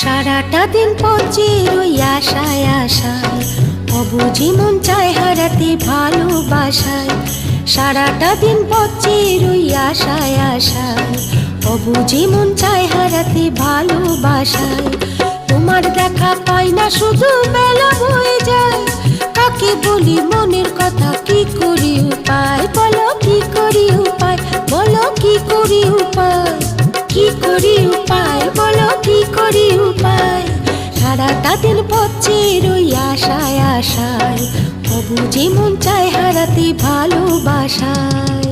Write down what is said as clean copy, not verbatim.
সারাটা দিন পচে রই আশায় আশায়, অবুঝি মন চায় হারাতে ভালোবাসায়। সারাটা দিন পচে রই আশায় আশায়, অবুঝি মন চায় হারাতে ভালোবাসায়। তোমার দেখা পাই না শুধু বেলা বয়ে যায়, কাকে বলি মনের কথা কি করি উপায়, বলো কি করি উপায়, বলো কি করি উপায়, কি করি উপায়, বলো কি করি উপায়। সারাটা দিন পচে রই আশায় আশায়, অবুঝি মন চায় হারাতে ভালোবাসায়।